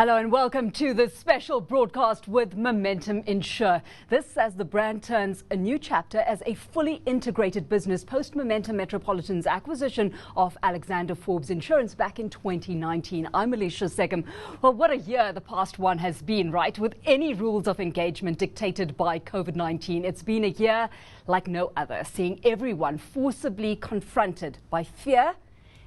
Hello and welcome to this special broadcast with MomentumZA. This as the brand turns a new chapter as a fully integrated business post Momentum Metropolitan's acquisition of Alexander Forbes Insurance back in 2019. I'm Alicia Segum. Well, what a year the past one has been, right? With any rules of engagement dictated by COVID-19. It's been a year like no other, seeing everyone forcibly confronted by fear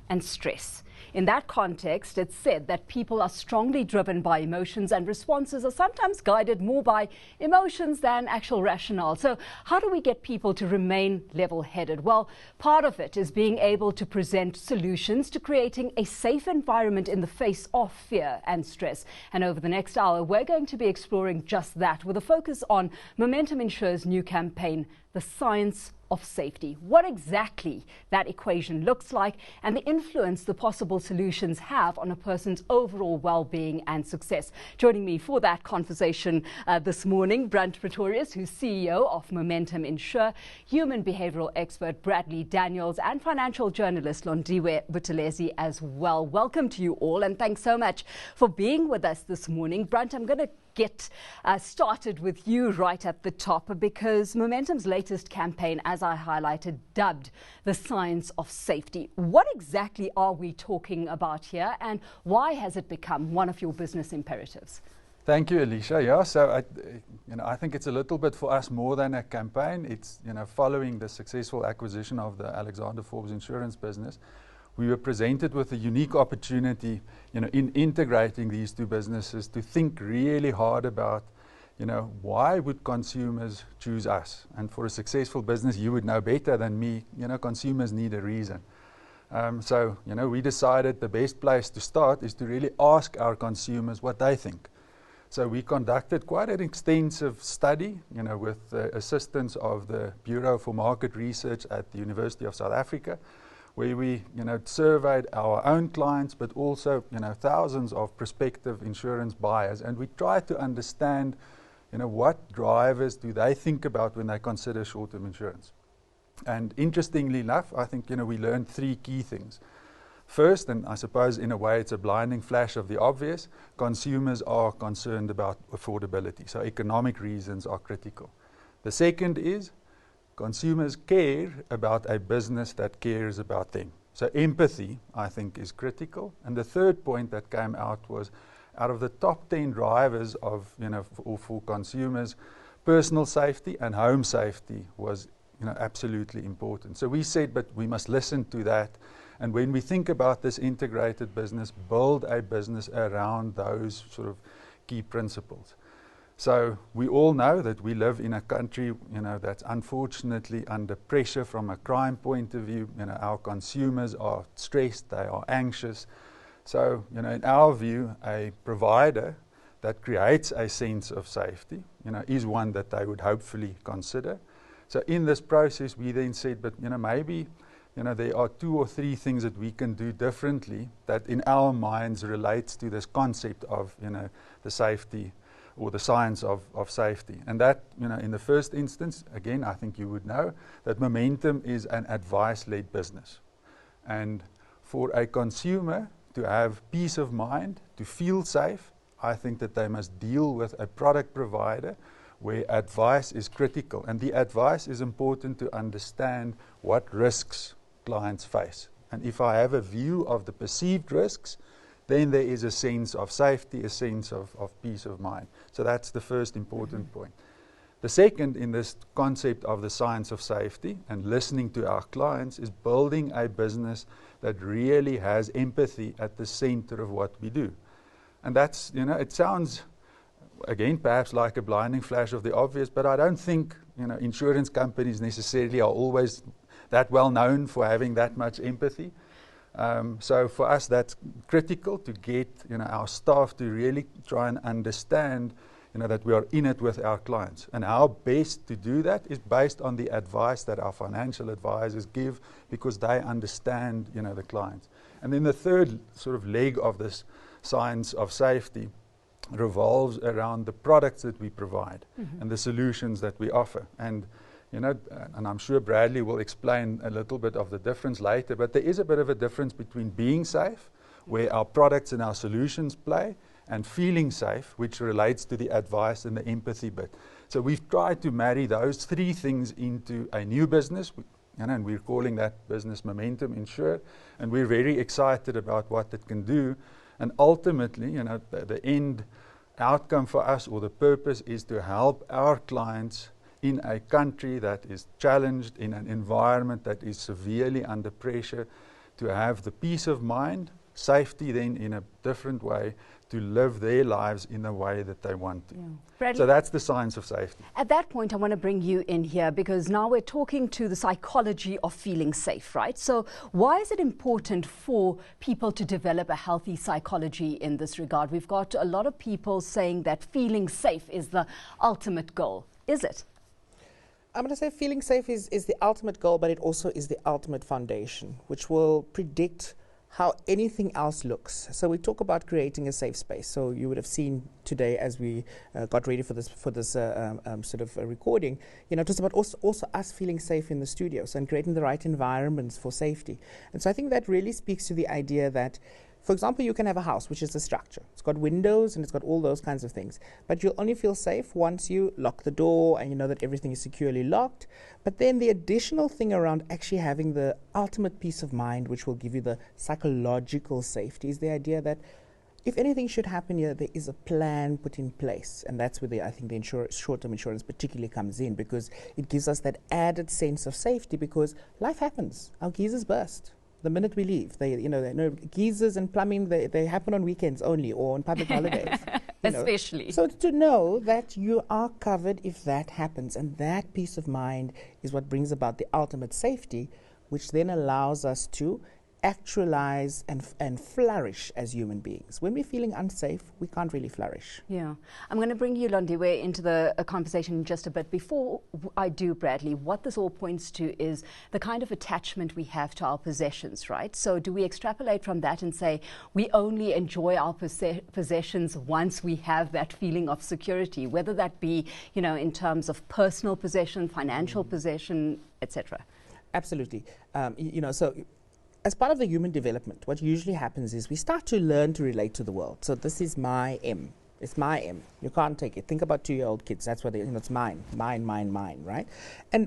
and stress. In that context, it's said that people are strongly driven by emotions and responses are sometimes guided more by emotions than actual rationale. So how do we get people to remain level-headed? Well, part of it is being able to present solutions to creating a safe environment in the face of fear and stress. And over the next hour, we're going to be exploring just that with a focus on MomentumZA's new campaign, The Science of Safety. What exactly that equation looks like and the influence the possible solutions have on a person's overall well-being and success. Joining me for that conversation this morning, Brent Pretorius, who's CEO of MomentumZA, human behavioural expert Bradley Daniels, and financial journalist Londiwe Buthelezi as well. Welcome to you all, and thanks so much for being with us this morning. Brent, I'm going to get started with you right at the top, because Momentum's latest campaign, as I highlighted, dubbed The Science of Safety. What exactly are we talking about here, and why has it become one of your business imperatives? Thank you, Alicia. Yeah, so I think it's a little bit for us more than a campaign. It's following the successful acquisition of the Alexander Forbes insurance business, we were presented with a unique opportunity, in integrating these two businesses to think really hard about, why would consumers choose us? And for a successful business, you would know better than me, consumers need a reason. So we decided the best place to start is to really ask our consumers what they think. So we conducted quite an extensive study, with the assistance of the Bureau for Market Research at the University of South Africa, where we, surveyed our own clients, but also, thousands of prospective insurance buyers. And we tried to understand, what drivers do they think about when they consider short-term insurance. And interestingly enough, I think, we learned three key things. First, and I suppose in a way it's a blinding flash of the obvious, consumers are concerned about affordability. So economic reasons are critical. The second is, consumers care about a business that cares about them. So empathy, I think, is critical. And the third point that came out was, out of the top 10 drivers of, for consumers, personal safety and home safety was, absolutely important. So we said, but we must listen to that. And when we think about this integrated business, build a business around those sort of key principles. So we all know that we live in a country, that's unfortunately under pressure from a crime point of view. Our consumers are stressed, they are anxious. So, in our view, a provider that creates a sense of safety, is one that they would hopefully consider. So in this process, we then said, but, maybe, there are 2 or 3 things that we can do differently that in our minds relates to this concept of, the safety or the science of safety. And that, in the first instance, again, I think you would know that Momentum is an advice-led business. And for a consumer to have peace of mind, to feel safe, I think that they must deal with a product provider where advice is critical. And the advice is important to understand what risks clients face. And if I have a view of the perceived risks, then there is a sense of safety, a sense of peace of mind. So that's the first important point. The second in this concept of the science of safety and listening to our clients is building a business that really has empathy at the center of what we do. And that's, it sounds, again, perhaps like a blinding flash of the obvious, but I don't think, insurance companies necessarily are always that well known for having that much empathy. So for us, that's critical to get, our staff to really try and understand, that we are in it with our clients. And how best to do that is based on the advice that our financial advisors give, because they understand, the clients. And then the third sort of leg of this science of safety revolves around the products that we provide and the solutions that we offer. And and I'm sure Bradley will explain a little bit of the difference later, but there is a bit of a difference between being safe, where our products and our solutions play, and feeling safe, which relates to the advice and the empathy bit. So we've tried to marry those three things into a new business, and we're calling that business Momentum Insure, and we're very excited about what it can do. And ultimately, the end outcome for us, or the purpose, is to help our clients in a country that is challenged, in an environment that is severely under pressure, to have the peace of mind, safety then in a different way, to live their lives in the way that they want to. Bradley, so that's the science of safety. At that point, I want to bring you in here, because now we're talking to the psychology of feeling safe, right? So why is it important for people to develop a healthy psychology in this regard? We've got a lot of people saying that feeling safe is the ultimate goal. Is it? I'm going to say feeling safe is the ultimate goal, but it also is the ultimate foundation, which will predict how anything else looks. So we talk about creating a safe space. So you would have seen today, as we got ready for this sort of recording, it was about also us feeling safe in the studios and creating the right environments for safety. And so I think that really speaks to the idea that, for example, you can have a house, which is a structure. It's got windows and it's got all those kinds of things. But you'll only feel safe once you lock the door and you know that everything is securely locked. But then the additional thing around actually having the ultimate peace of mind, which will give you the psychological safety, is the idea that if anything should happen here, there is a plan put in place. And that's where I think the short-term insurance particularly comes in, because it gives us that added sense of safety, because life happens. Our geysers burst the minute we leave. Geysers and plumbing, they happen on weekends only, or on public holidays. Especially. So to know that you are covered if that happens, and that peace of mind is what brings about the ultimate safety, which then allows us to actualize and flourish as human beings. When we're feeling unsafe, we can't really flourish. Yeah. I'm going to bring you, Londiwe, into the conversation in just a bit. Before I do, Bradley, what this all points to is the kind of attachment we have to our possessions, right? So do we extrapolate from that and say we only enjoy our possessions once we have that feeling of security, whether that be, in terms of personal possession, financial possession, etc.? Absolutely. So as part of the human development, what usually happens is we start to learn to relate to the world. So this is my M. It's my M. You can't take it. Think about 2-year-old kids. That's what it's mine, right?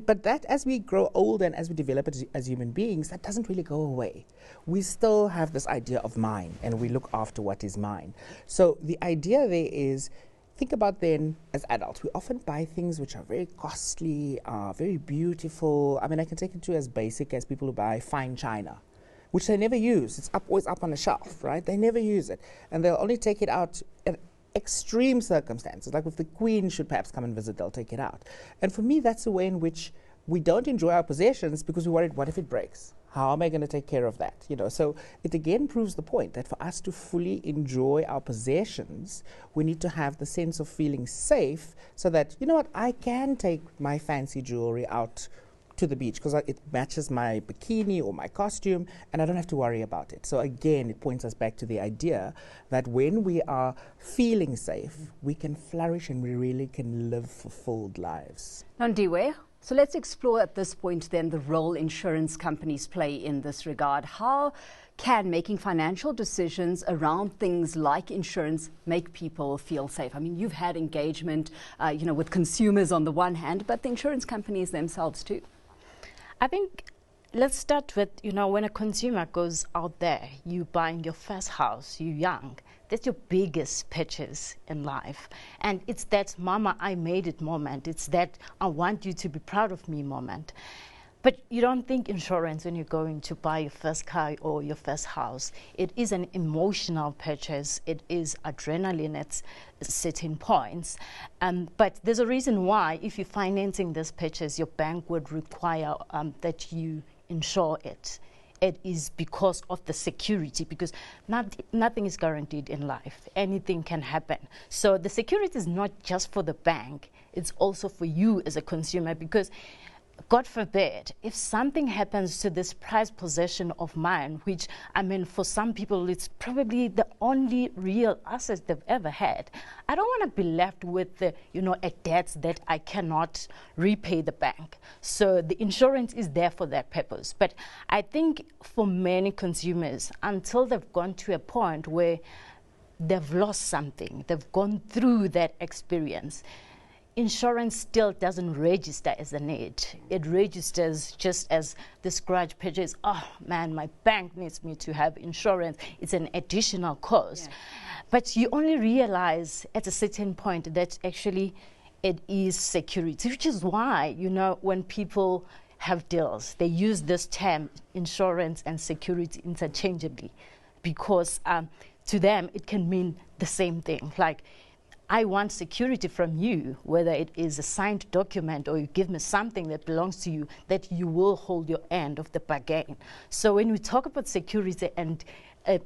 But that, as we grow older and as we develop as human beings, that doesn't really go away. We still have this idea of mine, and we look after what is mine. So the idea there is, think about then, as adults, we often buy things which are very costly, very beautiful. I mean, I can take it to as basic as people who buy fine china, which they never use. It's always up on a shelf, right? They never use it. And they'll only take it out in extreme circumstances. Like if the Queen should perhaps come and visit, they'll take it out. And for me, that's a way in which we don't enjoy our possessions, because we're worried, what if it breaks? How am I going to take care of that? So it again proves the point that for us to fully enjoy our possessions, we need to have the sense of feeling safe, so that, I can take my fancy jewelry out to the beach because it matches my bikini or my costume, and I don't have to worry about it. So again, it points us back to the idea that when we are feeling safe, we can flourish and we really can live fulfilled lives. Londiwe, so let's explore at this point then the role insurance companies play in this regard. How can making financial decisions around things like insurance make people feel safe? I mean, you've had engagement, with consumers on the one hand, but the insurance companies themselves too. I think let's start with, when a consumer goes out there, you buying your first house, you're young, that's your biggest purchase in life. And it's that mama, I made it moment. It's that I want you to be proud of me moment. But you don't think insurance when you're going to buy your first car or your first house. It is an emotional purchase. It is adrenaline at certain points. But there's a reason why, if you're financing this purchase, your bank would require that you insure it. It is because of the security, because nothing is guaranteed in life. Anything can happen. So the security is not just for the bank, it's also for you as a consumer, because God forbid, if something happens to this prized possession of mine, which, for some people, it's probably the only real asset they've ever had, I don't want to be left with, a debt that I cannot repay the bank. So the insurance is there for that purpose. But I think for many consumers, until they've gone to a point where they've lost something, they've gone through that experience, insurance still doesn't register as a need. It registers just as the scratch purchase. Oh man, my bank needs me to have insurance. It's an additional cost. Yeah. But you only realize at a certain point that actually it is security, which is why, you know, when people have deals, they use this term insurance and security interchangeably, because to them it can mean the same thing. Like, I want security from you, whether it is a signed document or you give me something that belongs to you, that you will hold your end of the bargain. So when we talk about security and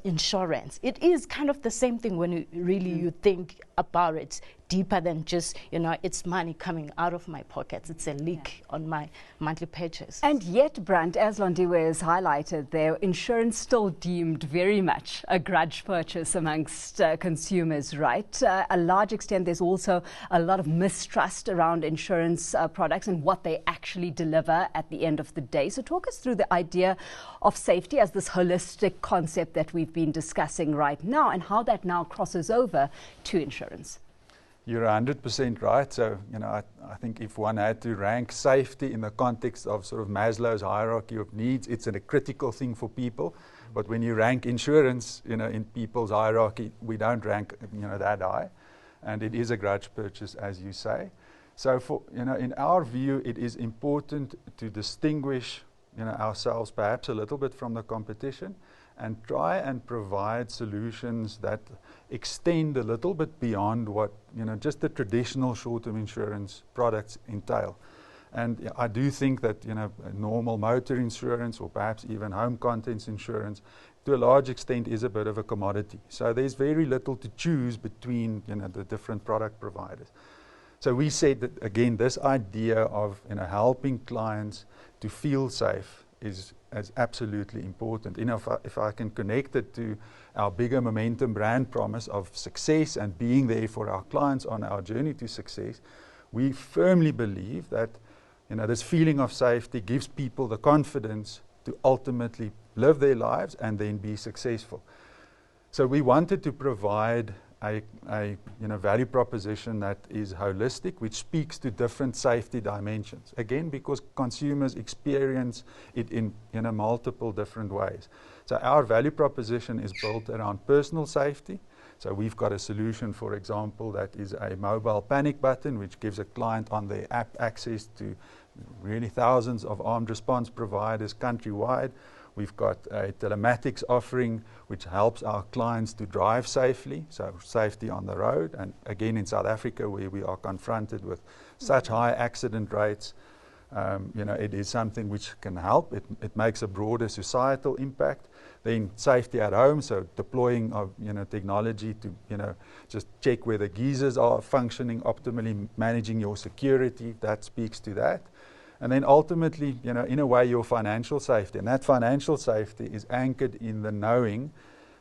insurance, it is kind of the same thing when you really you think about it deeper than just, you know, it's money coming out of my pockets. It's a leak on my monthly purchase. And yet, Brand, as Londiwe has highlighted there, insurance still deemed very much a grudge purchase amongst consumers, right? A large extent, there's also a lot of mistrust around insurance products and what they actually deliver at the end of the day. So talk us through the idea of safety as this holistic concept that we've been discussing right now, and how that now crosses over to insurance. You're 100% right. So, you know, I think if one had to rank safety in the context of sort of Maslow's hierarchy of needs, it's a critical thing for people. But when you rank insurance, you know, in people's hierarchy, we don't rank, you know, that high. And it is a grudge purchase, as you say. So, for, you know, in our view, it is important to distinguish, you know, ourselves perhaps a little bit from the competition, and try and provide solutions that extend a little bit beyond what, you know, just the traditional short-term insurance products entail. And I do think that, you know, normal motor insurance or perhaps even home contents insurance, to a large extent, is a bit of a commodity. So there's very little to choose between, you know, the different product providers. So we said that, again, this idea of, you know, helping clients to feel safe is absolutely important. You know, if I can connect it to our bigger Momentum brand promise of success and being there for our clients on our journey to success, we firmly believe that, you know, this feeling of safety gives people the confidence to ultimately live their lives and then be successful. So we wanted to provide a you know, value proposition that is holistic, which speaks to different safety dimensions. Again, because consumers experience it in, you know, multiple different ways. So our value proposition is built around personal safety. So we've got a solution, for example, that is a mobile panic button, which gives a client on their app access to really thousands of armed response providers countrywide. We've got a telematics offering which helps our clients to drive safely, so safety on the road. And again, in South Africa, where we are confronted with such high accident rates, you know, it is something which can help. It makes a broader societal impact. Then safety at home, so deploying of, you know, technology to, you know, just check where the geysers are functioning optimally, managing your security, that speaks to that. And then ultimately, you know, in a way, your financial safety. And that financial safety is anchored in the knowing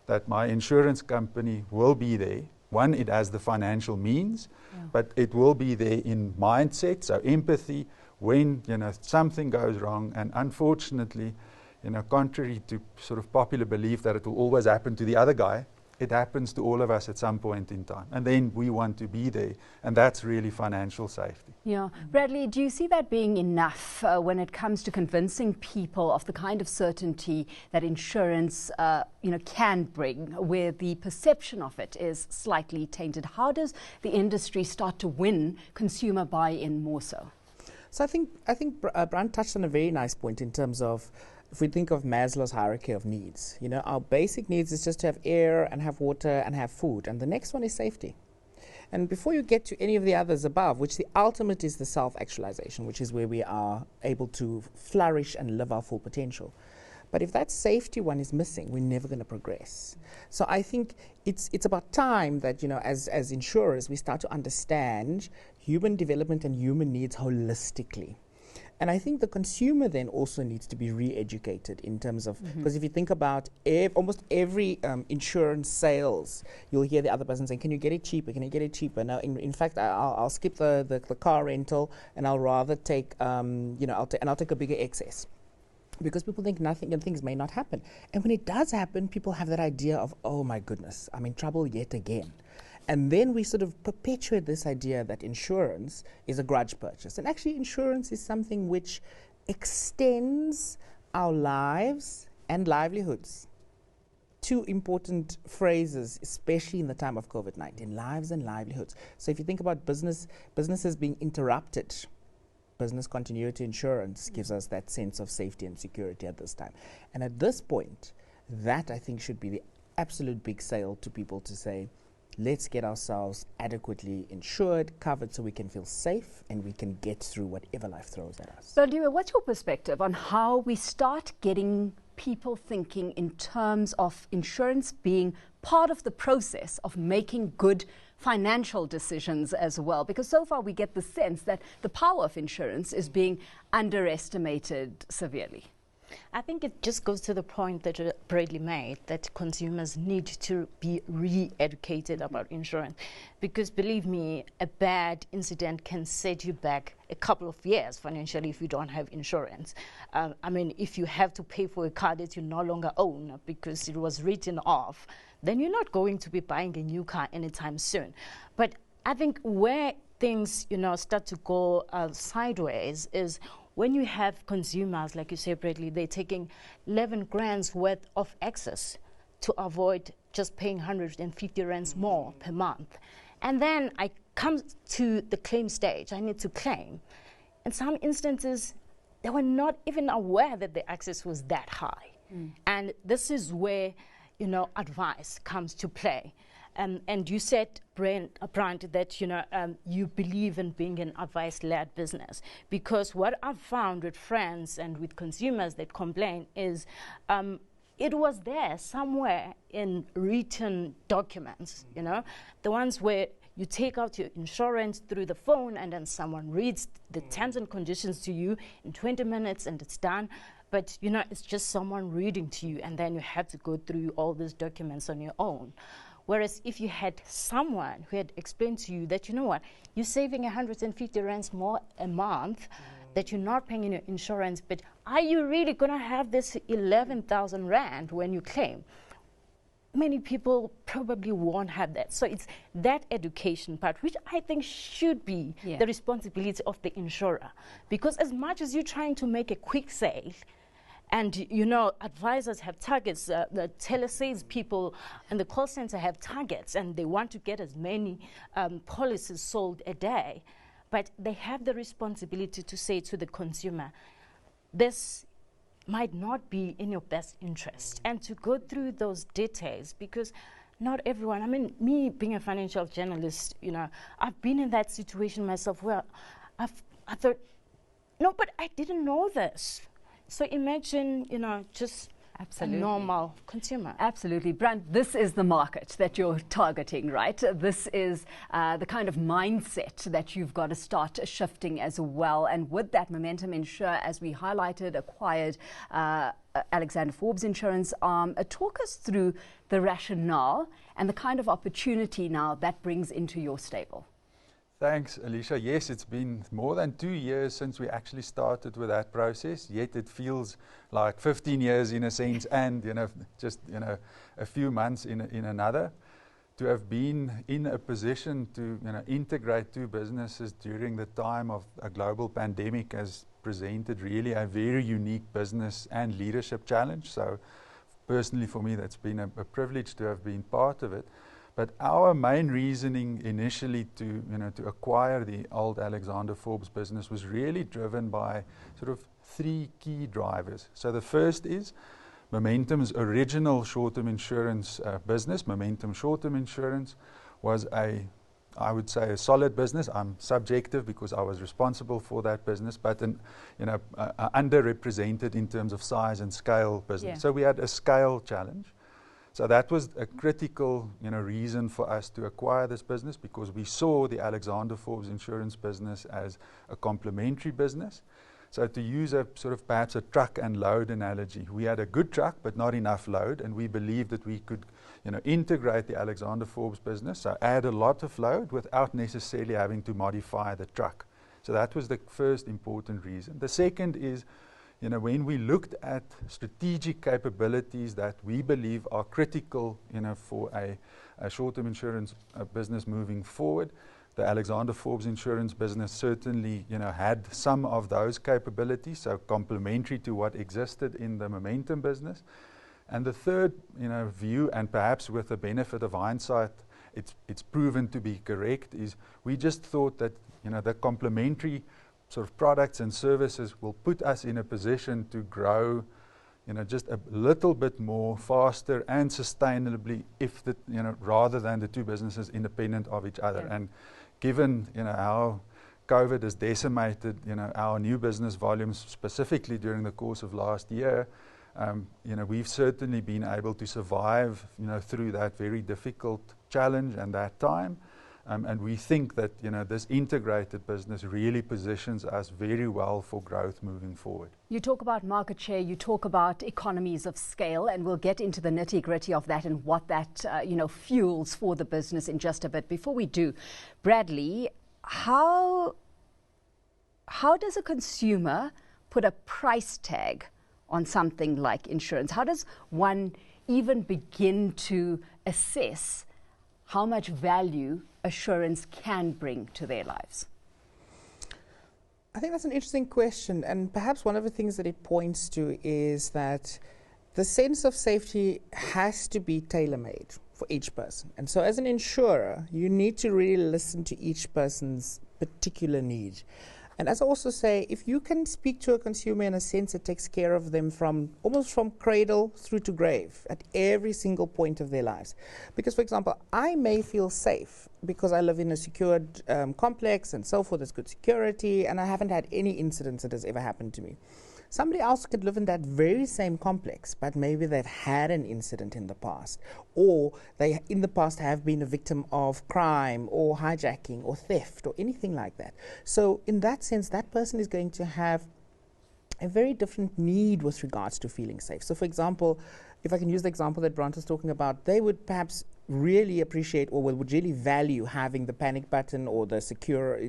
that my insurance company will be there. One, it has the financial means, but it will be there in mindset, so empathy, when, you know, something goes wrong. And unfortunately, you know, contrary to sort of popular belief that it will always happen to the other guy, it happens to all of us at some point in time. And then we want to be there. And that's really financial safety. Yeah. Bradley, do you see that being enough when it comes to convincing people of the kind of certainty that insurance you know, can bring, where the perception of it is slightly tainted? How does the industry start to win consumer buy-in more so? So I think Brand touched on a very nice point in terms of, if we think of Maslow's hierarchy of needs, you know, our basic needs is just to have air and have water and have food. And the next one is safety. And before you get to any of the others above, which the ultimate is the self-actualization, which is where we are able to flourish and live our full potential. But if that safety one is missing, we're never going to progress. So I think it's about time that, you know, as insurers, we start to understand human development and human needs holistically. And I think the consumer then also needs to be re-educated in terms of, because if you think about almost every insurance sales, you'll hear the other person saying, can you get it cheaper? Can you get it cheaper? Now, in fact, I'll skip the car rental and I'll rather take, you know, I'll take a bigger excess. because people think nothing and things may not happen. And when it does happen, people have that idea of, oh my goodness, I'm in trouble yet again. And then we sort of perpetuate this idea that insurance is a grudge purchase. And actually, insurance is something which extends our lives and livelihoods. Two important phrases, especially in the time of COVID-19, lives and livelihoods. So if you think about businesses being interrupted, business continuity insurance gives us that sense of safety and security at this time. And at this point, that I think should be the absolute big sale to people to say, let's get ourselves adequately insured, covered, so we can feel safe and we can get through whatever life throws at us. Bandiwe, what's your perspective on how we start getting people thinking in terms of insurance being part of the process of making good financial decisions as well? Because so far we get the sense that the power of insurance is being underestimated severely. I think it just goes to the point that Bradley made, that consumers need to be re-educated about insurance. Because believe me, a bad incident can set you back a couple of years financially if you don't have insurance. I mean, if you have to pay for a car that you no longer own because it was written off, then you're not going to be buying a new car anytime soon. But I think where things, start to go sideways is when you have consumers, like you say, Bradley, they're taking 11 grand's worth of excess to avoid just paying 150 rands more per month. And then I come to the claim stage. I need to claim. In some instances, they were not even aware that the excess was that high. And this is where, advice comes to play. And you said, Brent, that you believe in being an advice-led business, because what I've found with friends and with consumers that complain is it was there somewhere in written documents, the ones where you take out your insurance through the phone and then someone reads the terms and conditions to you in 20 minutes and it's done. But, it's just someone reading to you, and then you have to go through all these documents on your own. Whereas if you had someone who had explained to you that, you're saving 150 rands more a month, that you're not paying in your insurance, but are you really going to have this 11,000 rand when you claim? Many people probably won't have that. So it's that education part, which I think should be the responsibility of the insurer. Because as much as you're trying to make a quick sale, and, advisors have targets, the telesales people and the call center have targets, and they want to get as many policies sold a day. But they have the responsibility to say to the consumer, this might not be in your best interest, and to go through those details, because not everyone, me being a financial journalist, I've been in that situation myself where I thought, no, but I didn't know this. So imagine, just Absolutely. A normal consumer. Absolutely. Brand, this is the market that you're targeting, right? This is the kind of mindset that you've got to start shifting as well. And with that, Momentum Insure, as we highlighted, acquired Alexander Forbes Insurance Arm. Talk us through the rationale and the kind of opportunity now that brings into your stable. Thanks, Alicia. Yes, it's been more than 2 years since we actually started with that process, yet it feels like 15 years in a sense, and just a few months in another. To have been in a position to integrate two businesses during the time of a global pandemic has presented really a very unique business and leadership challenge. So personally for me, that's been a privilege to have been part of it. But our main reasoning initially to acquire the old Alexander Forbes business was really driven by sort of three key drivers. So the first is Momentum's original short-term insurance business. Momentum Short-Term Insurance was I would say a solid business. I'm subjective because I was responsible for that business, but underrepresented in terms of size and scale business. Yeah. So we had a scale challenge. So that was a critical reason for us to acquire this business, because we saw the Alexander Forbes insurance business as a complementary business. So to use a sort of perhaps a truck and load analogy, we had a good truck but not enough load, and we believed that we could integrate the Alexander Forbes business, so add a lot of load without necessarily having to modify the truck. So that was the first important reason. The second is when we looked at strategic capabilities that we believe are critical, for a short-term insurance business moving forward, the Alexander Forbes insurance business certainly, had some of those capabilities, so complementary to what existed in the Momentum business. And the third, view, and perhaps with the benefit of hindsight, it's proven to be correct, is we just thought that, the complementary sort of products and services will put us in a position to grow, just a little bit more faster and sustainably, if the, rather than the two businesses independent of each other. Yeah. And given, how COVID has decimated, our new business volumes, specifically during the course of last year, we've certainly been able to survive, through that very difficult challenge and that time. And we think that, this integrated business really positions us very well for growth moving forward. You talk about market share, you talk about economies of scale, and we'll get into the nitty-gritty of that and what that, fuels for the business in just a bit. Before we do, Bradley, how does a consumer put a price tag on something like insurance? How does one even begin to assess how much value assurance can bring to their lives? I think that's an interesting question, and perhaps one of the things that it points to is that the sense of safety has to be tailor-made for each person. And so as an insurer, you need to really listen to each person's particular need. And as I also say, if you can speak to a consumer in a sense that takes care of them almost from cradle through to grave at every single point of their lives. Because, for example, I may feel safe because I live in a secured complex and so forth, there's good security, and I haven't had any incidents that has ever happened to me. Somebody else could live in that very same complex, but maybe they've had an incident in the past, or they in the past have been a victim of crime or hijacking or theft or anything like that. So in that sense, that person is going to have a very different need with regards to feeling safe. So for example, if I can use the example that Brant was talking about, they would perhaps really appreciate or would really value having the panic button or the secure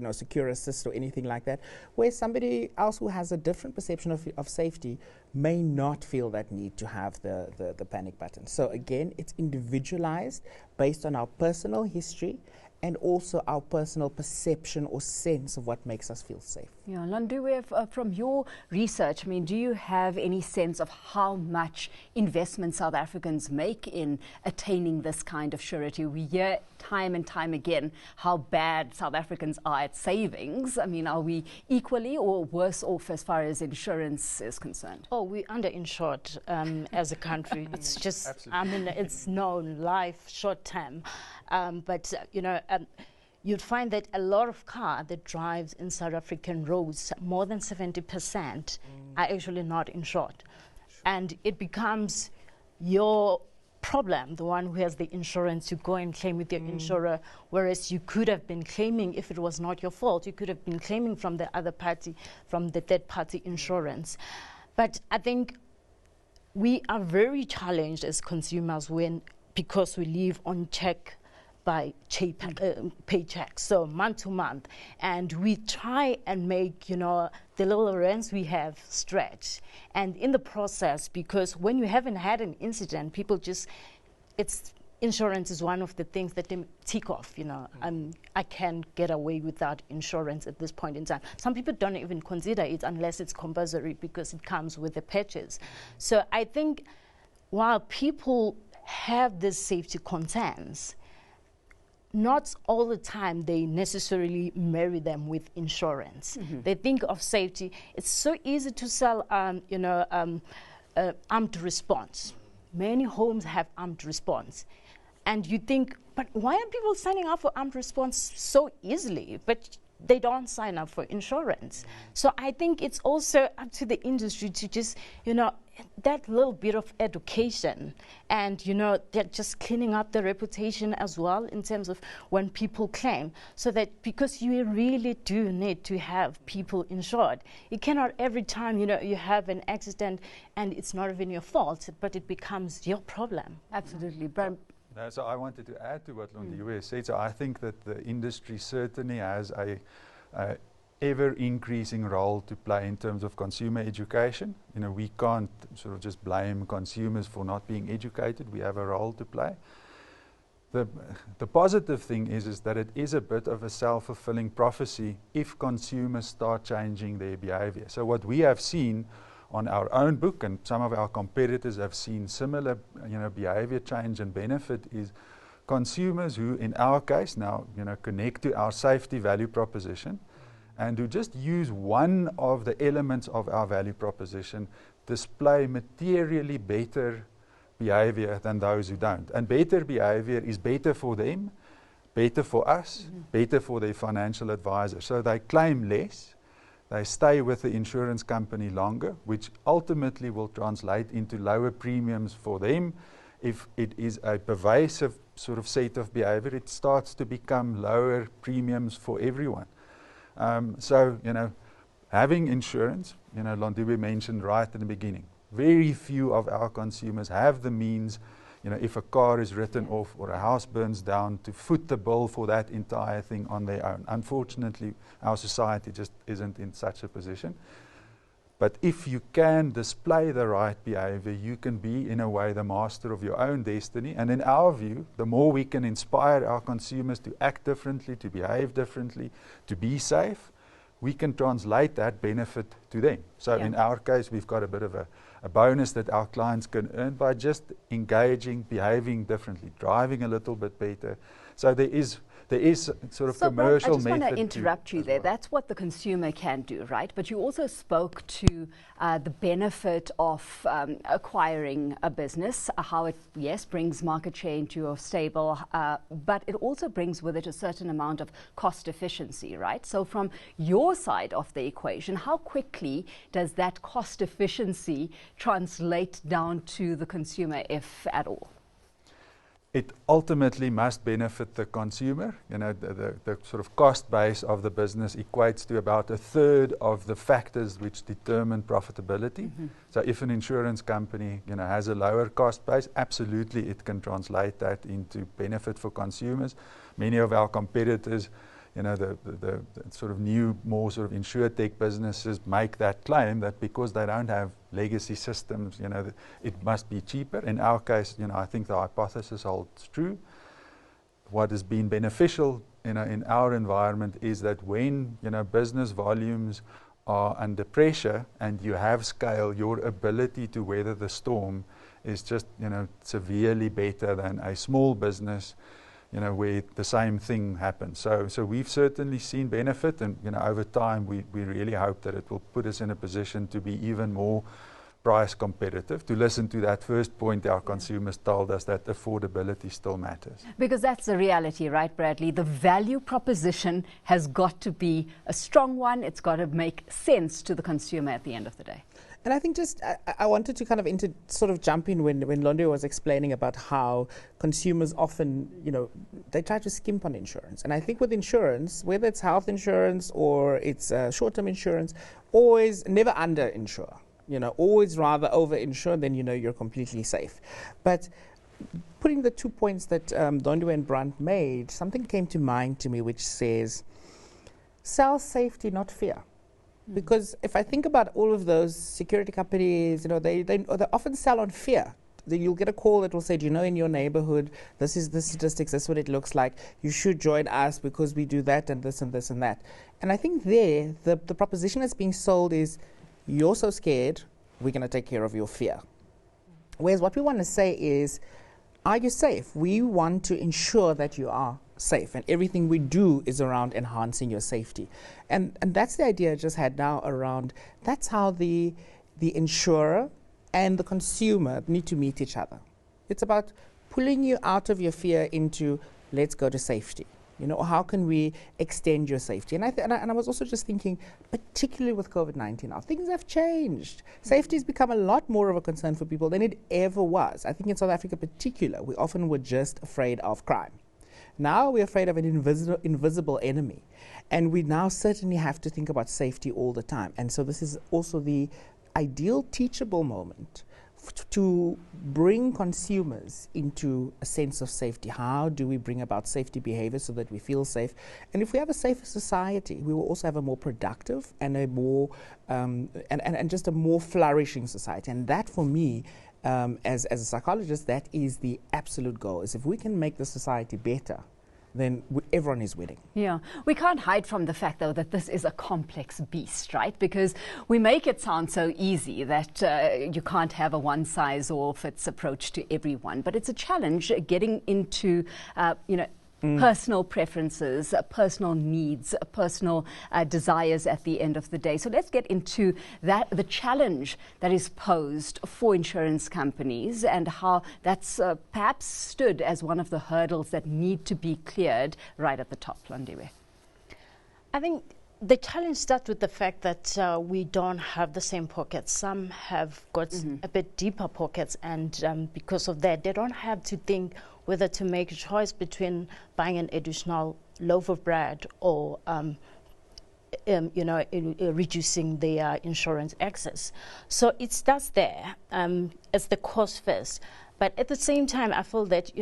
assist or anything like that, where somebody else who has a different perception of safety may not feel that need to have the panic button. So again, it's individualized based on our personal history and also our personal perception or sense of what makes us feel safe. Yeah, Landu, from your research, do you have any sense of how much investment South Africans make in attaining this kind of surety? We hear time and time again how bad South Africans are at savings. Are we equally or worse off as far as insurance is concerned? Oh, we're underinsured as a country. It's just, it's known, life, short term. But you'd find that a lot of car that drives in South African roads, more than 70% are actually not insured. And it becomes your problem, the one who has the insurance, you go and claim with your insurer, whereas you could have been claiming, if it was not your fault, you could have been claiming from the other party, from the third party insurance. But I think we are very challenged as consumers because we live on check by paycheck, so month to month, and we try and make the little rents we have stretch, and in the process, because when you haven't had an incident, people insurance is one of the things that they tick off. I can't get away without insurance at this point in time. Some people don't even consider it unless it's compulsory because it comes with the purchase. So I think while people have these safety concerns, not all the time they necessarily marry them with insurance. They think of safety. It's so easy to sell, armed response. Many homes have armed response. And you think, but why are people signing up for armed response so easily? But they don't sign up for insurance. So I think it's also up to the industry to just, that little bit of education and, they're just cleaning up the reputation as well in terms of when people claim, so that because you really do need to have people insured. You cannot every time, you have an accident and it's not even your fault, but it becomes your problem. Absolutely. So I wanted to add to what Londiwe said. So I think that the industry certainly has a ever increasing role to play in terms of consumer education. We can't sort of just blame consumers for not being educated. We have a role to play. The positive thing is that it is a bit of a self-fulfilling prophecy if consumers start changing their behavior. So what we have seen on our own book, and some of our competitors have seen similar behavior change and benefit, is consumers who, in our case now, connect to our safety value proposition and who just use one of the elements of our value proposition display materially better behavior than those who don't. And better behavior is better for them, better for us, better for their financial advisor. So they claim less, they stay with the insurance company longer, which ultimately will translate into lower premiums for them. If it is a pervasive sort of set of behavior, it starts to become lower premiums for everyone. So, having insurance, Londiwe mentioned right at the beginning, very few of our consumers have the means, if a car is written off or a house burns down, to foot the bill for that entire thing on their own. Unfortunately, our society just isn't in such a position. But if you can display the right behavior, you can be, in a way, the master of your own destiny. And in our view, the more we can inspire our consumers to act differently, to behave differently, to be safe, we can translate that benefit to them. So in our case, we've got a bit of a bonus that our clients can earn by just engaging, behaving differently, driving a little bit better. So there is sort of commercial method. I just want to interrupt you there. That's what the consumer can do, right? But you also spoke to the benefit of acquiring a business, how it, yes, brings market share into your stable, but it also brings with it a certain amount of cost efficiency, right? So from your side of the equation, how quickly does that cost efficiency translate down to the consumer, if at all? It ultimately must benefit the consumer. The sort of cost base of the business equates to about a third of the factors which determine profitability. So if an insurance company has a lower cost base, absolutely it can translate that into benefit for consumers. Many of our competitors, the sort of new, more sort of insurtech businesses make that claim that because they don't have legacy systems, it must be cheaper. In our case, I think the hypothesis holds true. What has been beneficial, in our environment is that when, business volumes are under pressure and you have scale, your ability to weather the storm is just, severely better than a small business, where the same thing happens. So we've certainly seen benefit, and over time we really hope that it will put us in a position to be even more price competitive. To listen to that first point, our consumers told us that affordability still matters. Because that's the reality, right, Bradley? The value proposition has got to be a strong one. It's got to make sense to the consumer at the end of the day. And I think I wanted to kind of sort of jump in when Londiwe was explaining about how consumers often, they try to skimp on insurance. And I think with insurance, whether it's health insurance or it's short-term insurance, always never under-insure. Always rather over-insure than you're completely safe. But putting the 2 points that Londiwe and Brant made, something came to mind to me which says, sell safety, not fear. Because if I think about all of those security companies, they often sell on fear. You'll get a call that will say, in your neighborhood, this is the statistics, this is what it looks like. You should join us because we do that and this and this and that. And I think there, the proposition that's being sold is, you're so scared, we're going to take care of your fear. Whereas what we want to say is, are you safe? We want to ensure that you are safe, and everything we do is around enhancing your safety. And that's the idea I just had now around, that's how the insurer and the consumer need to meet each other. It's about pulling you out of your fear into, let's go to safety. How can we extend your safety? And I was also just thinking, particularly with COVID-19 now, things have changed. Safety has become a lot more of a concern for people than it ever was. I think in South Africa in particular, we often were just afraid of crime. Now we're afraid of an invisible enemy. And we now certainly have to think about safety all the time. And so this is also the ideal teachable moment to bring consumers into a sense of safety. How do we bring about safety behavior so that we feel safe? And if we have a safer society, we will also have a more productive and a more and just a more flourishing society. And that, for me, as a psychologist, that is the absolute goal. Is if we can make the society better, then everyone is winning. Yeah, we can't hide from the fact, though, that this is a complex beast, right? Because we make it sound so easy that you can't have a one-size-all-fits approach to everyone. But it's a challenge getting into, personal preferences, personal needs, personal desires at the end of the day. So let's get into that, the challenge that is posed for insurance companies and how that's perhaps stood as one of the hurdles that need to be cleared right at the top. Londiwe. I think the challenge starts with the fact that we don't have the same pockets. Some have got a bit deeper pockets, and because of that, they don't have to think whether to make a choice between buying an additional loaf of bread or reducing their insurance excess. So it starts there as the cost first. But at the same time, I feel that,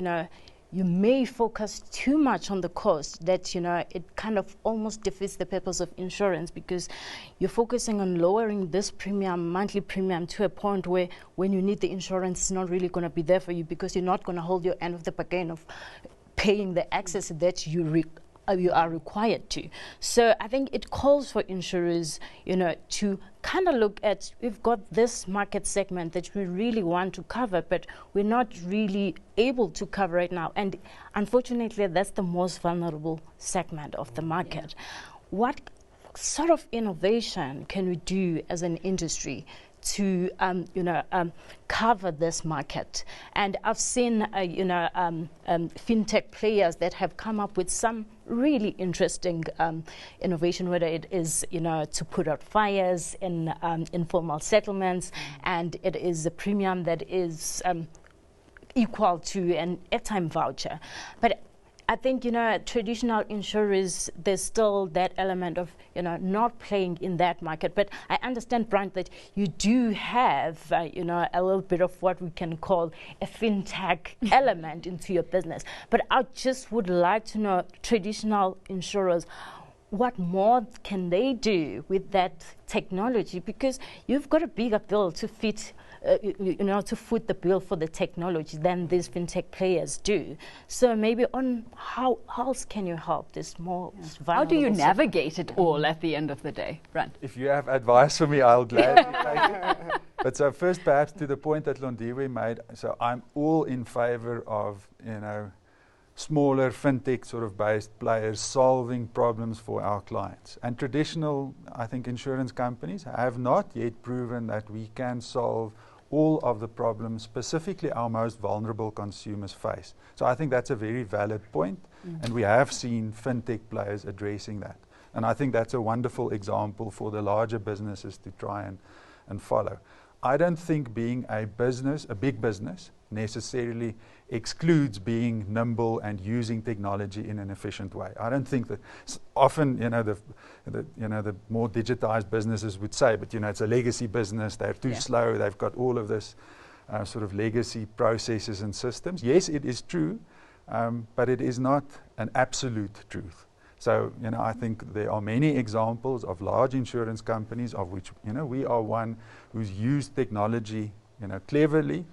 you may focus too much on the cost that, it kind of almost defeats the purpose of insurance, because you're focusing on lowering this premium, monthly premium, to a point where when you need the insurance, it's not really going to be there for you, because you're not going to hold your end of the bargain of paying the excess that you are required to. So I think it calls for insurers, to kind of look at, we've got this market segment that we really want to cover, but we're not really able to cover right now. And unfortunately, that's the most vulnerable segment of the market. Yeah. What sort of innovation can we do as an industry to cover this market? And I've seen fintech players that have come up with some really interesting innovation, whether it is to put out fires in informal settlements, and it is a premium that is equal to an airtime voucher. But I think, traditional insurers, there's still that element of, not playing in that market. But I understand, Brent, that you do have, a little bit of what we can call a fintech element into your business. But I just would like to know, traditional insurers, what more can they do with that technology? Because you've got a bigger bill to fit, to foot the bill for the technology than these fintech players do. So maybe on how else can you help this more vulnerable? How do you navigate it all at the end of the day, Brent? If you have advice for me, I'll gladly take it. But so first, perhaps to the point that Londiwe made, so I'm all in favor of, smaller fintech sort of based players solving problems for our clients. And traditional, I think, insurance companies have not yet proven that we can solve all of the problems specifically our most vulnerable consumers face. So I think that's a very valid point, and we have seen fintech players addressing that. And I think that's a wonderful example for the larger businesses to try and follow. I don't think being a big business, necessarily excludes being nimble and using technology in an efficient way. I don't think that often, the more digitized businesses would say, but it's a legacy business, they're too slow, they've got all of this sort of legacy processes and systems. Yes, it is true, but it is not an absolute truth. So, I think there are many examples of large insurance companies, of which, we are one, who's used technology, cleverly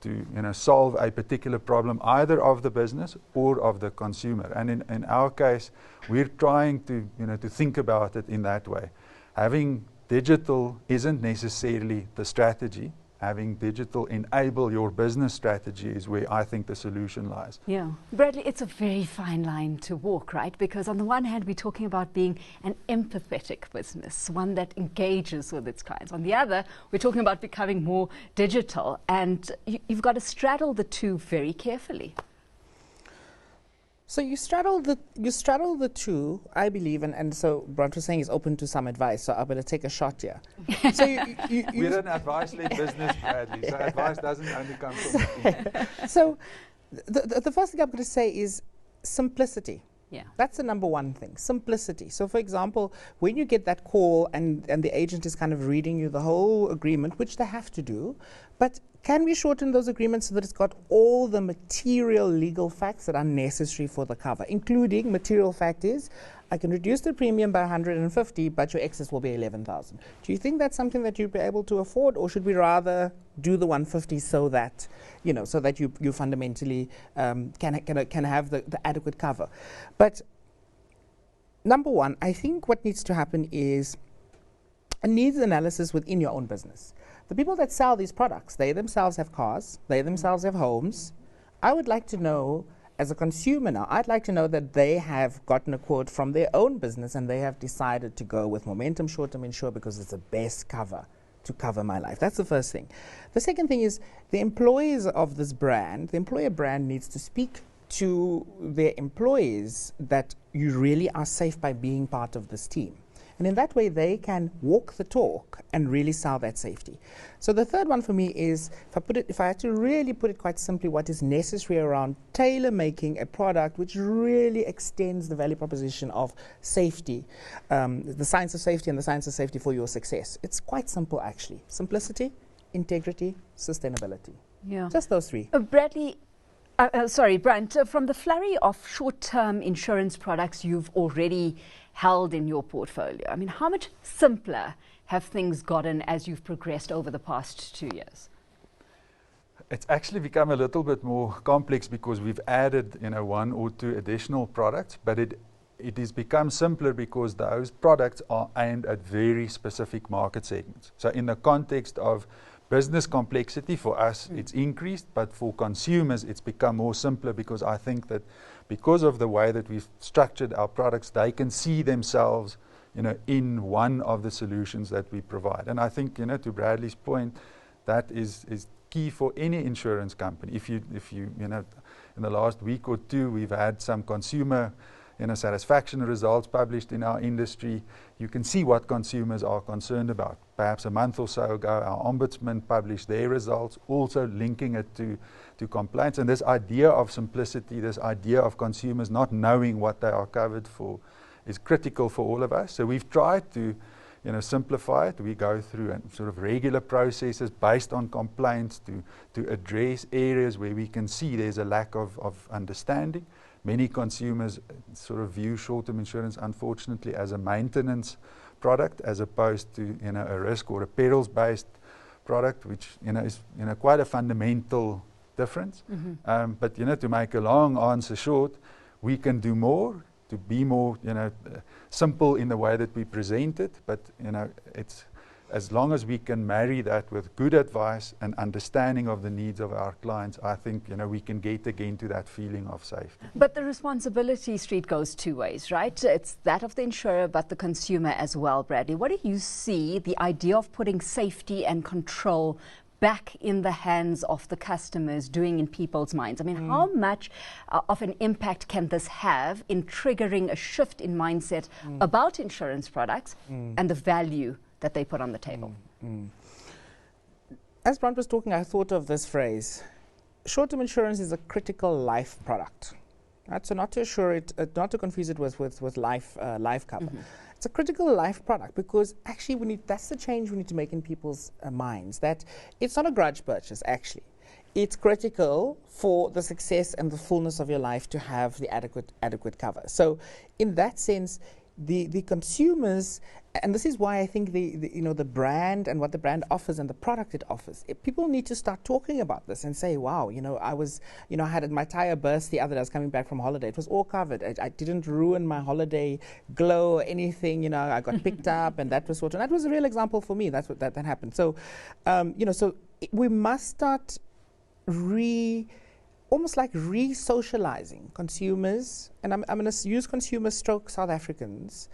to, solve a particular problem, either of the business or of the consumer. And in our case, we're trying to, to think about it in that way. Having digital isn't necessarily the strategy. Having digital enable your business strategy is where I think the solution lies. Yeah. Bradley, it's a very fine line to walk, right? Because on the one hand, we're talking about being an empathetic business, one that engages with its clients. On the other, we're talking about becoming more digital, and you've got to straddle the two very carefully. So you straddle the two, I believe, and so Brent was saying he's open to some advice, so I'm going to take a shot here. So we're an advice-led business, Bradley, so advice doesn't only come from me. So the first thing I'm going to say is simplicity. Yeah. That's the number one thing, simplicity. So for example, when you get that call and the agent is kind of reading you the whole agreement, which they have to do, But can we shorten those agreements so that it's got all the material legal facts that are necessary for the cover, including material fact is, I can reduce the premium by 150, but your excess will be 11,000. Do you think that's something that you'd be able to afford, or should we rather do the 150 so that, so that you fundamentally can have the adequate cover? But number one, I think what needs to happen is a needs analysis within your own business. The people that sell these products, they themselves have cars, they themselves have homes. I would like to know, as a consumer now, I'd like to know that they have gotten a quote from their own business and they have decided to go with Momentum Short-Term Insure because it's the best cover to cover my life. That's the first thing. The second thing is the employees of this brand, the employer brand needs to speak to their employees that you really are safe by being part of this team. And in that way, they can walk the talk and really sell that safety. So the third one for me is, if I had to really put it quite simply, what is necessary around tailor-making a product which really extends the value proposition of safety, the science of safety and the science of safety for your success. It's quite simple, actually. Simplicity, integrity, sustainability. Yeah. Just those three. Bradley, Brent, from the flurry of short-term insurance products you've already held in your portfolio, I mean, how much simpler have things gotten as you've progressed over the past 2 years? It's actually become a little bit more complex because we've added, one or two additional products, but it has become simpler because those products are aimed at very specific market segments. So in the context of business complexity, for us, it's increased, but for consumers, it's become more simpler because I think that because of the way that we've structured our products, they can see themselves, in one of the solutions that we provide. And I think, to Bradley's point, that is key for any insurance company. If you, in the last week or two, we've had some consumer satisfaction results published in our industry. You can see what consumers are concerned about. Perhaps a month or so ago, our ombudsman published their results, also linking it to complaints. And this idea of simplicity, this idea of consumers not knowing what they are covered for, is critical for all of us. So we've tried to simplify it. We go through sort of regular processes based on complaints to address areas where we can see there's a lack of understanding. Many consumers sort of view short-term insurance, unfortunately, as a maintenance product as opposed to a risk or a perils-based product, which is quite a fundamental difference. Mm-hmm. But to make a long answer short, we can do more to be more simple in the way that we present it. But it's as long as we can marry that with good advice and understanding of the needs of our clients, I think we can get again to that feeling of safety. But the responsibility street goes two ways, right? It's that of the insurer, but the consumer as well. Bradley, what do you see the idea of putting safety and control back in the hands of the customers doing in people's minds? I mean, how much of an impact can this have in triggering a shift in mindset about insurance products and the value that they put on the table? As Brant was talking, I thought of this phrase: short-term insurance is a critical life product. Right? So not to assure it, not to confuse it with life cover. It's a critical life product because actually that's the change we need to make in people's minds, that it's not a grudge purchase, actually. It's critical for the success and the fullness of your life to have the adequate cover. So in that sense, the consumers, and this is why I think the brand and what the brand offers and the product it offers, people need to start talking about this and say, wow, I had my tire burst the other day. I was coming back from holiday. It was all covered. I didn't ruin my holiday glow or anything. I got picked up, and that was and that was a real example for me. That's what that happened. So, so we must start almost like re-socializing consumers, and I'm going to use consumers stroke South Africans,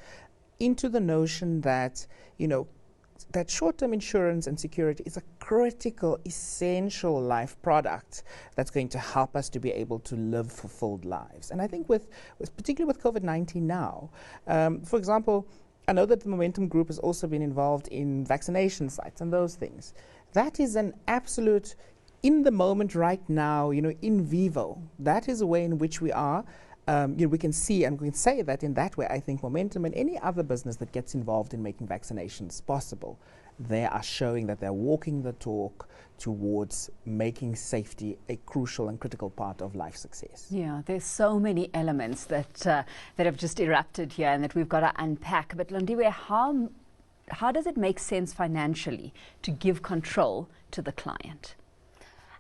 into the notion that, that short-term insurance and security is a critical, essential life product that's going to help us to be able to live fulfilled lives. And I think particularly with COVID-19 now, for example, I know that the Momentum Group has also been involved in vaccination sites and those things. That is an absolute, in the moment right now, in vivo. That is a way in which we are. We can see and we can say that in that way, I think Momentum and any other business that gets involved in making vaccinations possible they are showing that they're walking the talk towards making safety a crucial and critical part of life success. Yeah, there's so many elements that that have just erupted here and that we've got to unpack. But Londiwe, how does it make sense financially to give control to the client?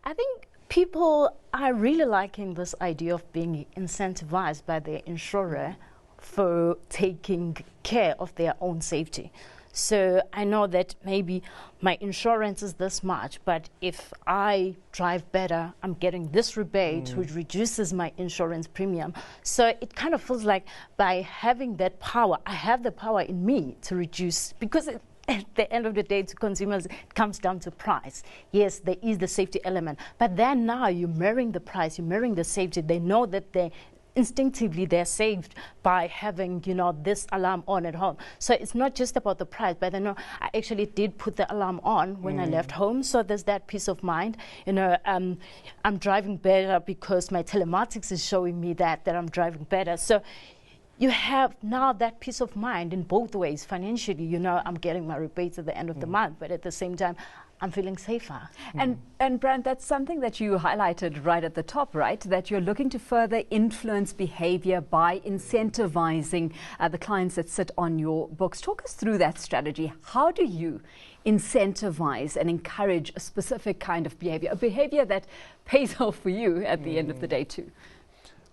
I think people are really liking this idea of being incentivized by their insurer for taking care of their own safety. So I know that maybe my insurance is this much, but if I drive better, I'm getting this rebate, which reduces my insurance premium. So it kind of feels like by having that power, I have the power in me to reduce, because at the end of the day, to consumers, it comes down to price. Yes, there is the safety element, but then now you're mirroring the price, you're mirroring the safety. They know that instinctively they're saved by having, this alarm on at home. So it's not just about the price, but I know I actually did put the alarm on when I left home. So there's that peace of mind. I'm driving better because my telematics is showing me that I'm driving better. So you have now that peace of mind in both ways. Financially, I'm getting my rebates at the end of the month, but at the same time, I'm feeling safer. And Brand, that's something that you highlighted right at the top, right? That you're looking to further influence behavior by incentivizing the clients that sit on your books. Talk us through that strategy. How do you incentivize and encourage a specific kind of behavior, a behavior that pays off for you at the end of the day too?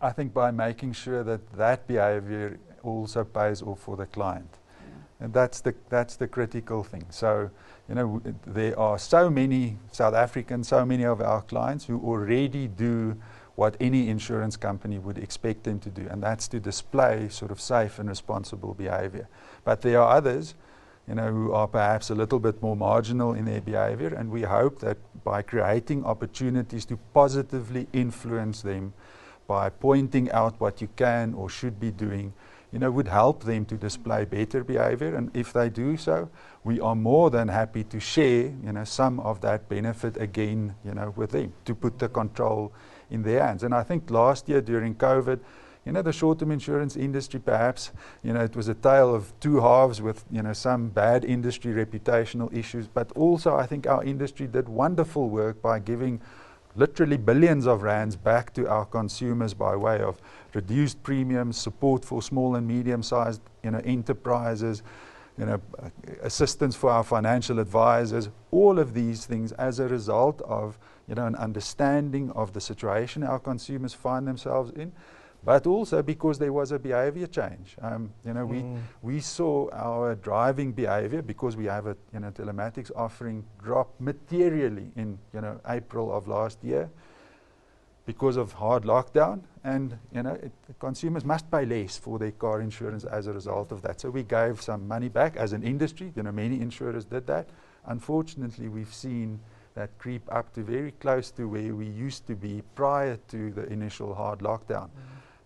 I think by making sure that behavior also pays off for the client. And that's the critical thing. So, there are so many South Africans, so many of our clients who already do what any insurance company would expect them to do, and that's to display sort of safe and responsible behavior. But there are others, who are perhaps a little bit more marginal in their behavior, and we hope that by creating opportunities to positively influence them, by pointing out what you can or should be doing, would help them to display better behavior. And if they do so, we are more than happy to share, some of that benefit again, with them, to put the control in their hands. And I think last year during COVID, the short-term insurance industry, perhaps, it was a tale of two halves with, some bad industry reputational issues. But also I think our industry did wonderful work by giving literally billions of rands back to our consumers by way of reduced premiums, support for small and medium-sized enterprises, assistance for our financial advisors, all of these things as a result of an understanding of the situation our consumers find themselves in, but also because there was a behavior change. We saw our driving behavior, because we have a telematics offering, drop materially in April of last year because of hard lockdown, and consumers must pay less for their car insurance as a result of that. So we gave some money back as an industry. Many insurers did that. Unfortunately, we've seen that creep up to very close to where we used to be prior to the initial hard lockdown.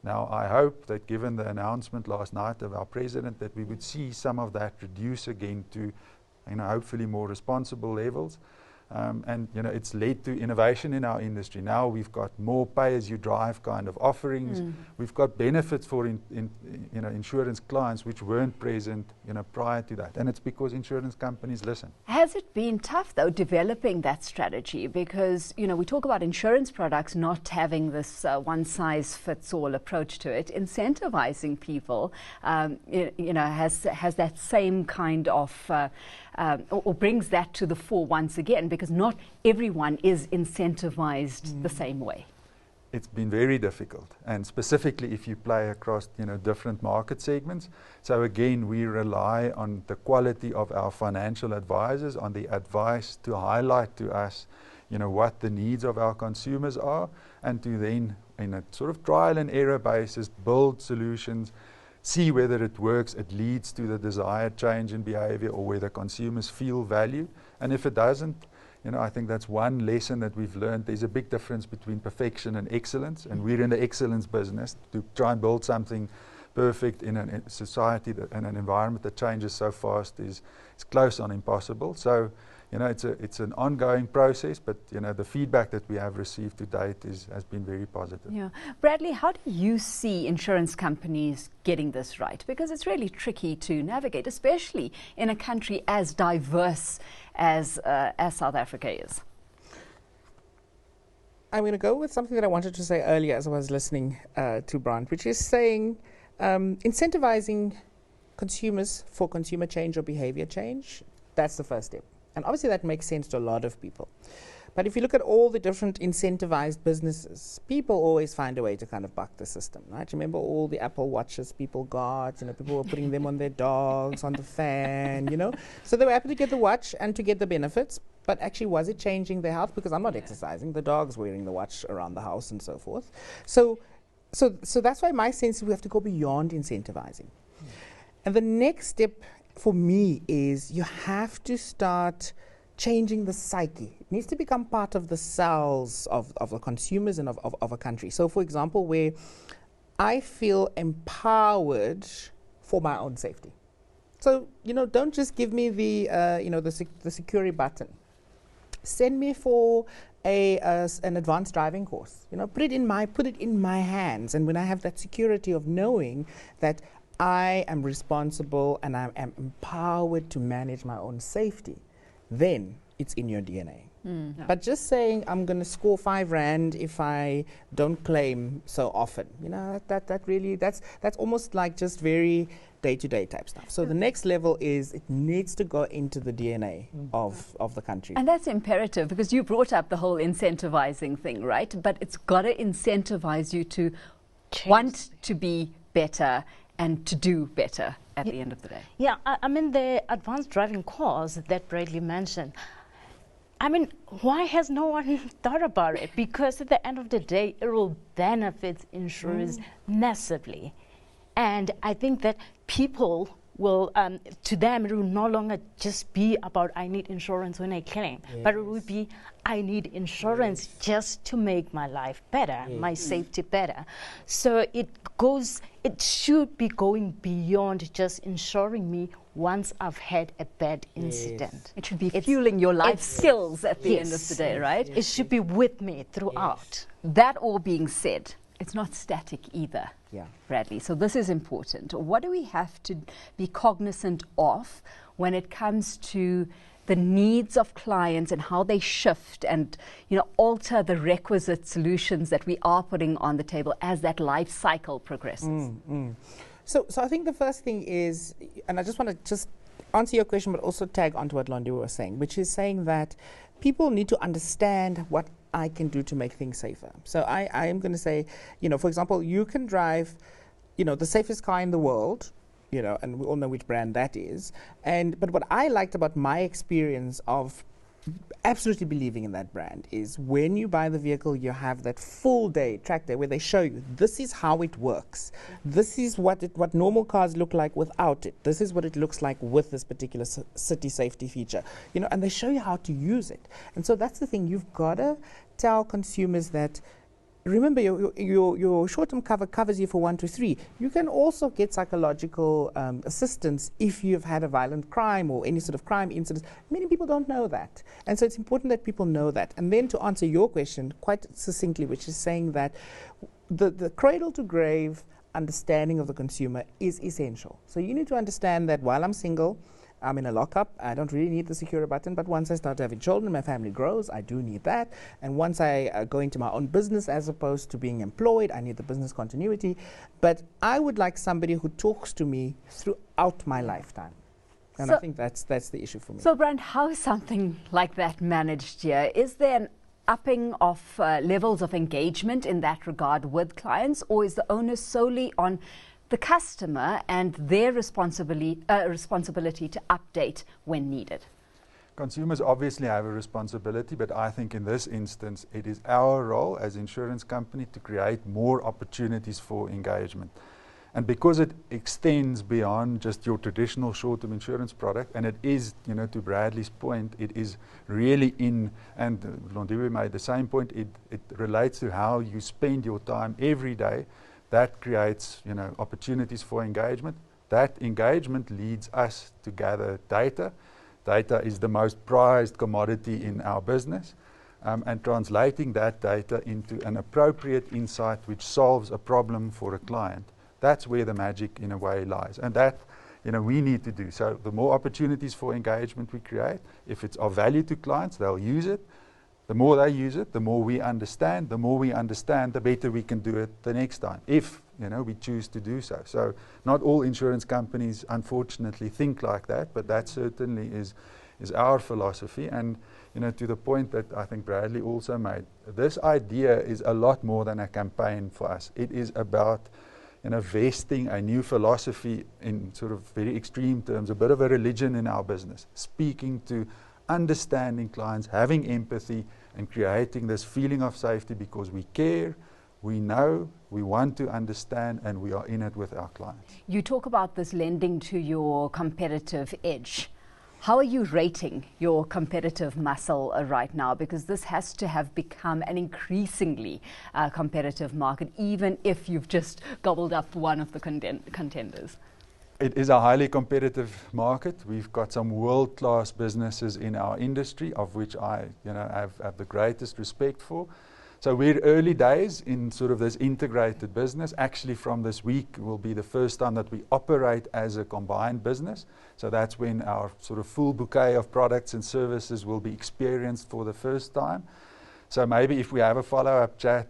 Now, I hope that given the announcement last night of our president, that we would see some of that reduce again to, hopefully more responsible levels. And it's led to innovation in our industry. Now we've got more pay-as-you-drive kind of offerings. We've got benefits for insurance clients which weren't present prior to that. And it's because insurance companies listen. Has it been tough, though, developing that strategy? Because, we talk about insurance products not having this one-size-fits-all approach to it. Incentivizing people, has that same kind of, or brings that to the fore once again, because not everyone is incentivized the same way. It's been very difficult, and specifically if you play across different market segments. So again, we rely on the quality of our financial advisors, on the advice to highlight to us what the needs of our consumers are, and to then, in a sort of trial and error basis, build solutions, see whether it works, it leads to the desired change in behavior, or whether consumers feel value. And if it doesn't, I think that's one lesson that we've learned. There's a big difference between perfection and excellence, and we're in the excellence business. To try and build something perfect in a society and an environment that changes so fast is close on impossible. So, it's an ongoing process, but the feedback that we have received to date has been very positive. Yeah. Bradley, how do you see insurance companies getting this right? Because it's really tricky to navigate, especially in a country as diverse as South Africa is. I'm going to go with something that I wanted to say earlier as I was listening to Brant, which is saying incentivizing consumers for consumer change or behavior change. That's the first step. And obviously that makes sense to a lot of people. But if you look at all the different incentivized businesses, people always find a way to kind of buck the system, right? Remember all the Apple Watches people got, people were putting them on their dogs, on the fan, So they were happy to get the watch and to get the benefits, but actually was it changing their health? Because I'm not exercising, the dog's wearing the watch around the house and so forth. So that's why my sense is we have to go beyond incentivizing. And the next step for me is you have to start changing the psyche. It needs to become part of the cells of the consumers and of a country. So for example, where I feel empowered for my own safety. So, don't just give me the security button. Send me for an advanced driving course. Put it in my hands. And when I have that security of knowing that I am responsible and I am empowered to manage my own safety, then it's in your DNA. Yeah. But just saying I'm going to score 5 rand if I don't claim so often, that's almost like just very day-to-day type stuff. So the next level is it needs to go into the DNA of the country. And that's imperative because you brought up the whole incentivizing thing, right? But it's got to incentivize you to want to be better and to do better at the end of the day. Yeah, I mean, the advanced driving course that Bradley mentioned, I mean, why has no one thought about it? Because at the end of the day, it will benefit insurers massively. And I think that people will, to them, it will no longer just be about, I need insurance when I claim, but it will be, I need insurance just to make my life better, my safety better. So it should be going beyond just insuring me once I've had a bad incident. It should be fueling your life skills at the end of the day, right? It should be with me throughout. That all being said, it's not static either, Bradley. So this is important. What do we have to be cognizant of when it comes to the needs of clients and how they shift and alter the requisite solutions that we are putting on the table as that life cycle progresses? So I think the first thing is, and I just want to answer your question, but also tag onto what Londiwe was saying, which is saying that people need to understand what I can do to make things safer. So I am going to say, for example, you can drive, the safest car in the world, and we all know which brand that is. But what I liked about my experience of absolutely believing in that brand is when you buy the vehicle, you have that full day track day where they show you this is how it works. This is what normal cars look like without it. This is what it looks like with this particular city safety feature. And they show you how to use it. And so that's the thing. You've got to tell consumers that, remember, your short-term cover covers you for 1 to 3. You can also get psychological assistance if you've had a violent crime or any sort of crime incident. Many people don't know that. And so it's important that people know that. And then to answer your question quite succinctly, which is saying that the cradle-to-grave understanding of the consumer is essential. So you need to understand that while I'm single, I'm in a lockup, I don't really need the secure button, but once I start having children, my family grows, I do need that. And once I go into my own business as opposed to being employed, I need the business continuity. But I would like somebody who talks to me throughout my lifetime. And I think that's the issue for me. So, Brand, how is something like that managed here? Is there an upping of levels of engagement in that regard with clients, or is the onus solely on the customer and their responsibility to update when needed? Consumers obviously have a responsibility, but I think in this instance it is our role as insurance company to create more opportunities for engagement. And because it extends beyond just your traditional short-term insurance product, and it is, to Bradley's point, it is really and Londiwe made the same point, it relates to how you spend your time every day. That creates, opportunities for engagement. That engagement leads us to gather data Data is the most prized commodity in our business, and translating that data into an appropriate insight which solves a problem for a client. That's where the magic, in a way, lies. And that, we need to do. So the more opportunities for engagement we create, if it's of value to clients, they'll use it. The more they use it, the more we understand. The more we understand, the better we can do it the next time, if we choose to do so. So not all insurance companies, unfortunately, think like that, but that certainly is our philosophy. And to the point that I think Bradley also made, this idea is a lot more than a campaign for us. It is about vesting a new philosophy in sort of very extreme terms, a bit of a religion in our business, speaking to, understanding clients, having empathy, and creating this feeling of safety because we care, we know, we want to understand, and we are in it with our clients. You talk about this lending to your competitive edge. How are you rating your competitive muscle right now? Because this has to have become an increasingly competitive market, even if you've just gobbled up one of the contenders. It is a highly competitive market. We've got some world-class businesses in our industry, of which I have the greatest respect for. So we're early days in sort of this integrated business. Actually, from this week will be the first time that we operate as a combined business. So that's when our sort of full bouquet of products and services will be experienced for the first time. So maybe if we have a follow-up chat,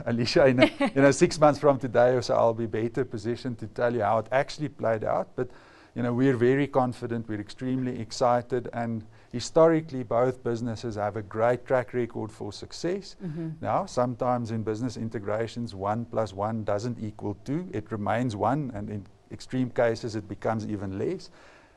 Alicia, in 6 months from today or so, I'll be better positioned to tell you how it actually played out. But we're very confident, we're extremely excited, and historically both businesses have a great track record for success. Now, sometimes in business integrations, 1 + 1 doesn't equal 2. It remains 1, and in extreme cases it becomes even less.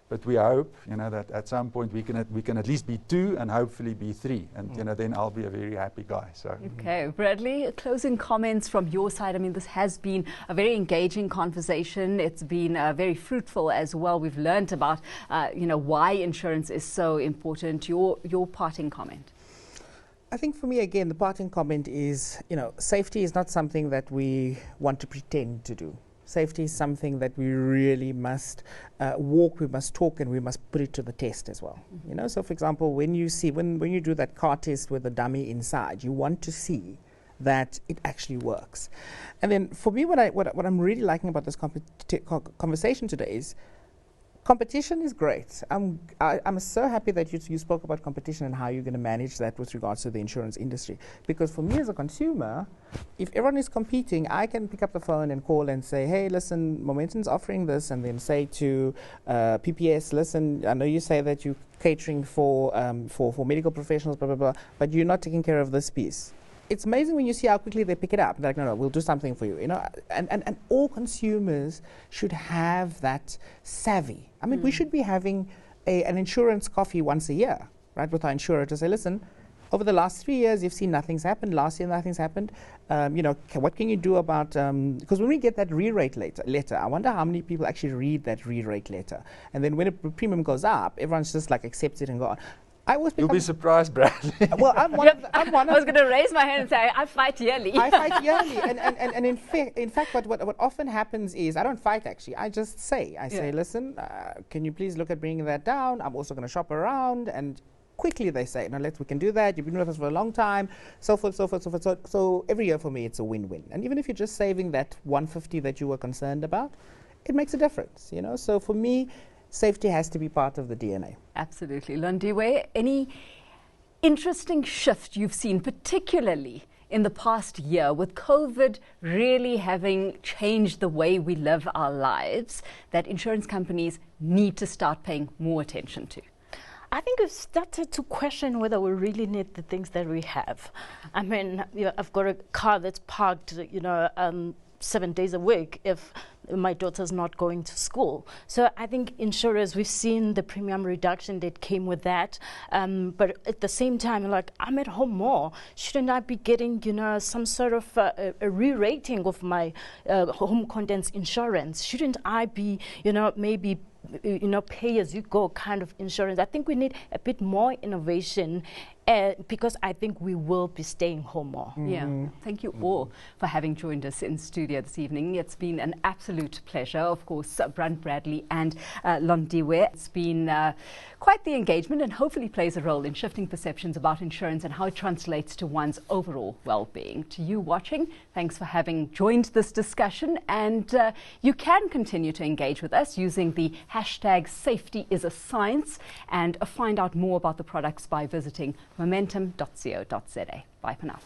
But we hope, that at some point we can at least be 2 and hopefully be 3, and then I'll be a very happy guy. So. Okay, Bradley, closing comments from your side. I mean, this has been a very engaging conversation. It's been very fruitful as well. We've learned about, why insurance is so important. Your parting comment. I think for me, again, the parting comment is, safety is not something that we want to pretend to do. Safety is something that we really must walk, we must talk, and we must put it to the test as well. So for example, when you do that car test with a dummy inside, you want to see that it actually works. And then for me, what I'm really liking about this conversation today is competition is great. I'm so happy that you spoke about competition and how you're going to manage that with regards to the insurance industry. Because for me as a consumer, if everyone is competing, I can pick up the phone and call and say, hey, listen, Momentum's offering this, and then say to PPS, listen, I know you say that you're catering for medical professionals, blah, blah, blah, but you're not taking care of this piece. It's amazing when you see how quickly they pick it up. They're like, no, we'll do something for you. And all consumers should have that savvy. I mean, we should be having an insurance coffee once a year, right, with our insurer to say, listen, over the last 3 years, you've seen nothing's happened. Last year, nothing's happened. What can you do about, because when we get that re-rate letter, I wonder how many people actually read that re-rate letter. And then when a premium goes up, everyone's just like accepts it and go on. You'll be surprised, Bradley. Well, I'm one of I was going to raise my hand and say, I fight yearly. I fight yearly. And in fact, what often happens is, I don't fight actually. I just say, listen, can you please look at bringing that down? I'm also going to shop around. And quickly they say, no, we can do that. You've been with us for a long time. So forth, so forth, so forth. So every year for me, it's a win-win. And even if you're just saving that 150 that you were concerned about, it makes a difference, So for me, safety has to be part of the DNA. Absolutely. Londiwe, any interesting shift you've seen, particularly in the past year, with COVID really having changed the way we live our lives, that insurance companies need to start paying more attention to? I think we've started to question whether we really need the things that we have. I mean, I've got a car that's parked, 7 days a week if my daughter's not going to school. So I think insurers, we've seen the premium reduction that came with that. But at the same time, like, I'm at home more. Shouldn't I be getting, some sort of a re-rating of my home contents insurance? Shouldn't I be, maybe pay as you go kind of insurance? I think we need a bit more innovation because I think we will be staying home more. Yeah, thank you all for having joined us in studio this evening. It's been an absolute pleasure. Of course, Brand Bradley and Londiwe. It's been quite the engagement and hopefully plays a role in shifting perceptions about insurance and how it translates to one's overall well-being. To you watching, thanks for having joined this discussion, and you can continue to engage with us using the hashtag #SafetyIsAScience and find out more about the products by visiting MomentumZA. Bye for now.